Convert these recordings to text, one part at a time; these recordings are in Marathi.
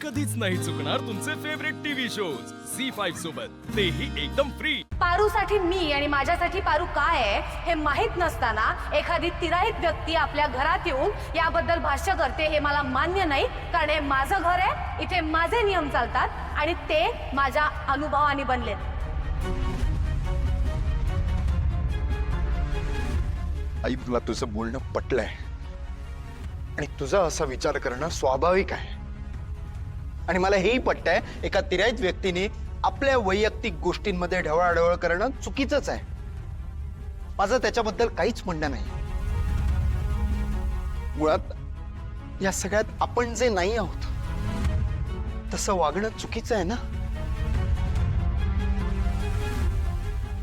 कधीच नाही चुकणार तुमचे फेवरेट टीव्ही शोज झी5 सोबत, तेही एकदम फ्री। पारूसाठी मी आणि माझ्यासाठी पारू काय आहे हे माहित नसताना एखादी तिराहित व्यक्ती आपल्या घरात येऊन याबद्दल भाष्य करते हे मला मान्य नाही, कारण हे माझं घर आहे, इथे माझे नियम चालतात आणि ते माझ्या अनुभवाने बनलेत। आई, मला तुझं बोलणं पटलंय आणि तुझा असा विचार करणं स्वाभाविक आहे आणि मला हेही पटतंय एका तिराहित व्यक्तीने आपल्या वैयक्तिक गोष्टींमध्ये ढवळाढवळ करणं चुकीचंच आहे। माझं त्याच्याबद्दल काहीच म्हणणं नाही। मुळात या सगळ्यात आपण जे नाही आहोत तसं वागणं चुकीचं आहे ना।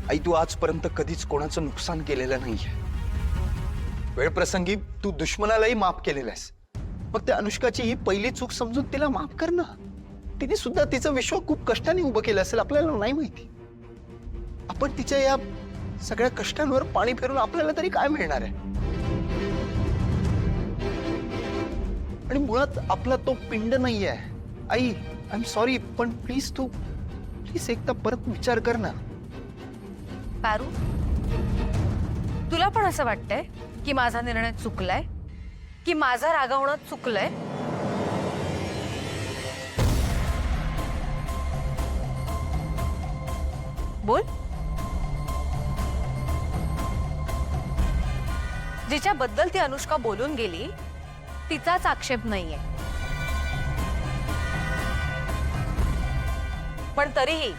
आई, तू आजपर्यंत कधीच कोणाचं नुकसान केलेलं नाहीये। वेळप्रसंगी तू दुश्मनालाही माफ केलेलं आहेस। मग त्या अनुष्काची ही पहिली चूक समजून तिला माफ कर ना। तिने सुद्धा तिचं विश्व खूप कष्टाने उभं केलं असेल, आपल्याला नाही माहिती। आपण तिच्या या सगळ्या कष्टांवर पाणी फिरून आपल्याला तरी काय मिळणार आहे? आणि मुळात आपला तो पिंड नाहीये। आई, आय एम सॉरी, पण प्लीज एकदा परत विचार कर ना। पारू, तुला पण असं वाटतंय की माझा निर्णय चुकलाय, की माझं रागवणं चुकलंय? बोल। जिच्याबद्दल ती अनुष्का बोलून गेली तिचाच आक्षेप नाहीये, पण तरीही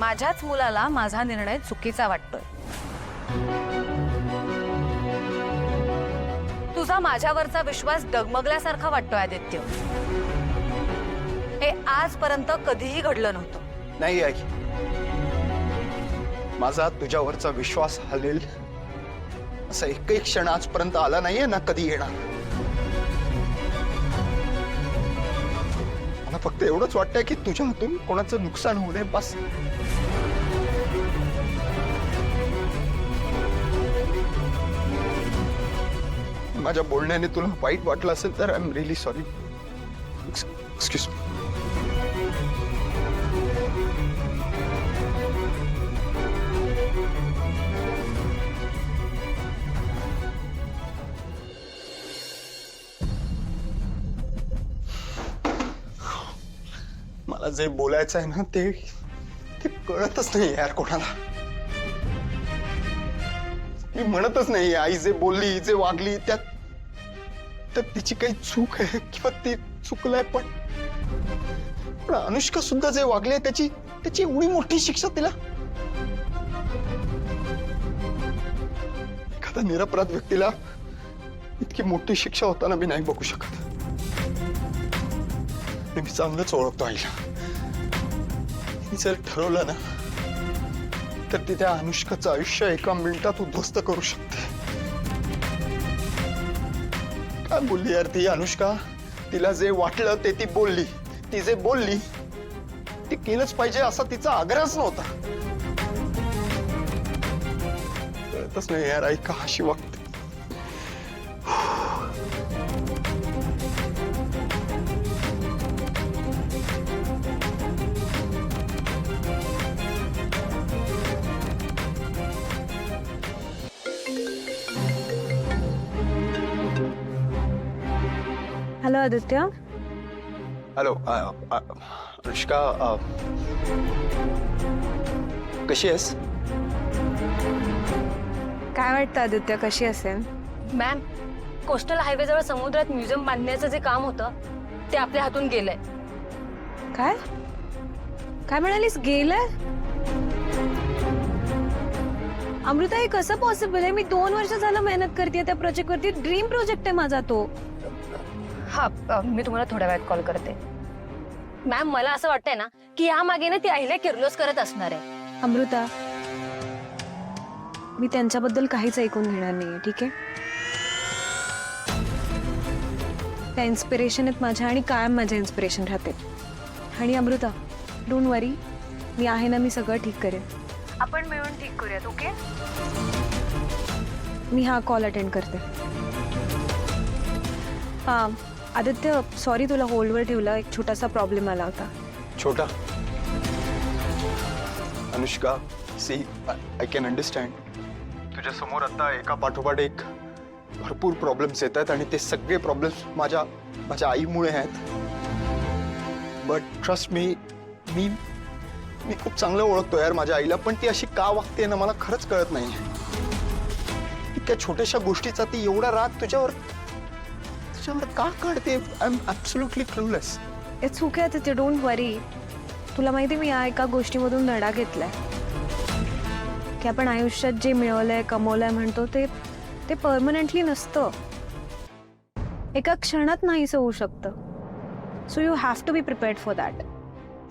माझ्याच मुलाला माझा निर्णय चुकीचा वाटतोय। तुझा माझ्यावरचा विश्वास डगमगल्यासारखा वाटतोय आदित्य। हे आजपर्यंत कधीही घडलं नव्हतं। नाही आई, माझा तुझ्यावरचा विश्वास हलेल असा एकही क्षण आजपर्यंत आला नाहीये ना कधी येणार। मला फक्त एवढंच वाटतंय की तुझ्या हातून कोणाचं नुकसान होऊ नये, बस। माझ्या बोलण्याने तुला वाईट वाटलं असेल तर I am really sorry. Excuse me. मला जे बोलायचं आहे ना ते कळतच नाही यार कोणाला। मी म्हणतच नाही आई जे बोलली, जे वागली त्यात तिची काही चूक आहे किंवा ती चुकलंय, पण अनुष्का सुद्धा जे वागले त्याची एवढी मोठी शिक्षा तिला। एखाद्या निरपराध व्यक्तीला इतकी मोठी शिक्षा होताना मी नाही बघू शकत। मी चांगलंच ओळखतो आईला। तिने जर ठरवलं ना तर ती त्या अनुष्काचं आयुष्य एका मिनिटात उद्ध्वस्त करू शकते। काय बोलली यार ती अनुष्का? तिला जे वाटलं ते ती बोलली। ती जे बोलली ते केलंच पाहिजे असा तिचा आग्रहच नव्हता। कळतच नाही यार आई का अशी वागते। हॅलो आदित्य। हॅलो अनुष्का, कशी आहेस? काय वाटतं आदित्य, कशी असेल? मॅम, कोस्टल हायवे जवळ समुद्रात म्युझियम बांधण्याचं जे काम होतं ते आपल्या हातून गेलंय। काय काय म्हणालीस? गेलंय? अमृता, हे कसं पॉसिबल आहे? मी 2 वर्ष झालं मेहनत करते त्या प्रोजेक्ट वरती। ड्रीम प्रोजेक्ट आहे माझा तो। हा, मी तुम्हाला थोड्या वेळात कॉल करते। मॅम, मला असं वाटतंय ना की या मागे ना ती अहिल्या किर्लोस्करच असणार आहे। अमृता, मी त्यांच्याबद्दल काहीच ऐकून घेणार नाहीये, ठीक आहे? त्या इन्स्पिरेशन आहेत माझ्या आणि कायम माझ्या इन्स्पिरेशन राहते। आणि अमृता, डोंट वरी, मी आहे ना, मी सगळं ठीक करेन। आपण मिळून ठीक करूयात, ओके? मी हा कॉल अटेंड करते। हां, आदित्य सॉरी तुला होल्डवर ठेवलं, एक छोटासा प्रॉब्लेम आला होता. छोटा Anushka, see I can understand. तुझ्या समोर आता एका पाठोपाठ एक भरपूर प्रॉब्लेम्स येत आहेत आणि ते सगळे प्रॉब्लेम्स माझ्या आईमुळे आहेत. बट ट्रस्ट मी मी मी खूप चांगलं ओळखतो यार माझ्या आईला, पण ती अशी का वागते ना मला खरंच कळत नाही. इतक्या छोट्याशा गोष्टीचा ती एवढा राग तुझ्यावर का काढते? I am absolutely clueless. It's okay Aditya, don't worry. तुला माहिती मी या एका गोष्टीमधून धडा घेतलाय की आपण आयुष्यात जे मिळवलंय कमवलंय म्हणतो ते परमनंटली नसतं, एका क्षणात नाहीसं होऊ शकतं. So you have to be prepared for that.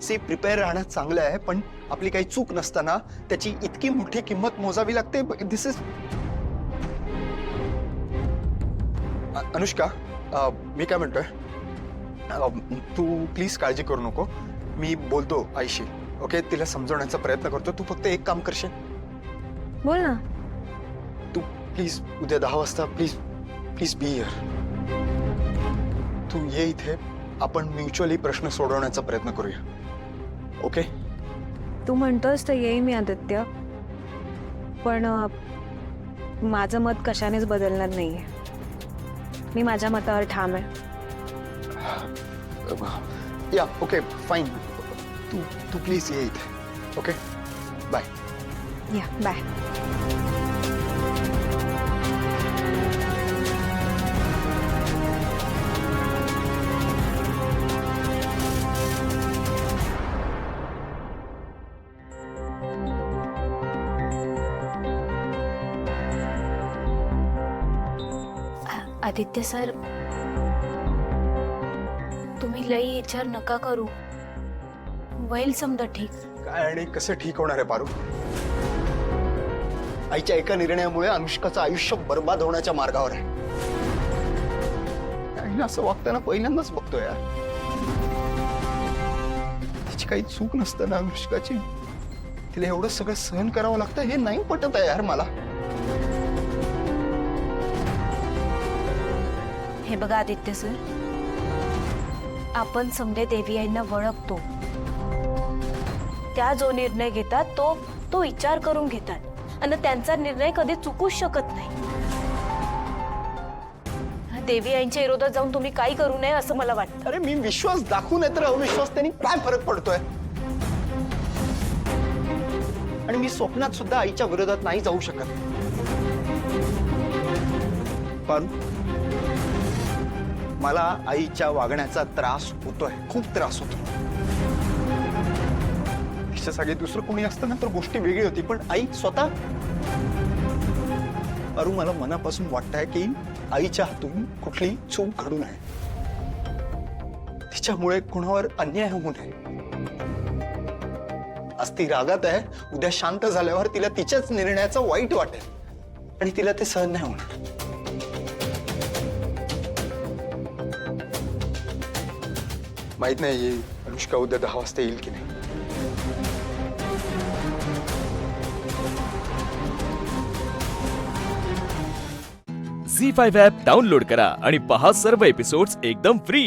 See prepare राहणं चांगलं आहे, पण आपली काही चूक नसताना त्याची इतकी मोठी किंमत मोजावी लागते. दिस इज अनुष्का, मी काय म्हणतोय, तू प्लीज काळजी करू नको. मी बोलतो आईशी, ओके? तिला समजवण्याचा प्रयत्न करतो. तू फक्त एक काम करशील? बोल ना. तू प्लीज उद्या 10 वाजता प्लीज बी हिअर. तू ये इथे, आपण म्युच्युअली प्रश्न सोडवण्याचा प्रयत्न करूया, ओके? तू म्हणतोस तर येई मी आदित्य, पण माझं मत कशानेच बदलणार नाहीये. मी माझ्या मतावर ठाम आहे. या ओके फाईन. तू प्लीज ये इथे, ओके? बाय. या बाय. आदित्य सर, तुम्ही लई विचार नका करू, होईल समजा ठीक. काय आणि कसं ठीक होणार आहे पारू? आईच्या एका निर्णयामुळे अनुष्काचं आयुष्य बर्बाद होण्याच्या मार्गावर आहे. आईला असं वागताना पहिल्यांदाच बघतोय यार. तिची काही चूक नसताना अनुष्काची तिला एवढं सगळं सहन करावं लागतं, हे नाही पटत आहे यार मला. हे बघा आदित्य सर, आपण समजे देवी आईंना ओळखतो. त्या जो निर्णय घेतात तो विचार करून घेतात आणि त्यांचा निर्णय कधी चुकूच शकत नाही. देवी आईंच्या विरोधात जाऊन तुम्ही काही करू नये असं मला वाटतं. अरे मी विश्वास दाखवू नये तर अविश्वास त्यांनी काय फरक पडतोय? आणि मी स्वप्नात सुद्धा आईच्या विरोधात नाही जाऊ शकत. पण मला आईच्या वागण्याचा त्रास होतोय, खूप त्रास होतो. तिच्या जागी दुसरं कोणी असतं ना तर गोष्टी वेगळी होती, पण आई स्वतः. अरू मला मनापासून वाटतंय की आईच्या हातून कुठली चूक घडू नये, तिच्यामुळे कुणावर अन्याय होऊ नये. आज ती रागात आहे, उद्या शांत झाल्यावर तिला तिच्याच निर्णयाचं वाईट वाटेल आणि तिला ते सहन नाही होणार. माहित नाही अनुष्का उद्या 10 वाजता येईल की नाही. झी 5 ॲप डाउनलोड करा आणि पहा सर्व एपिसोड्स एकदम फ्री.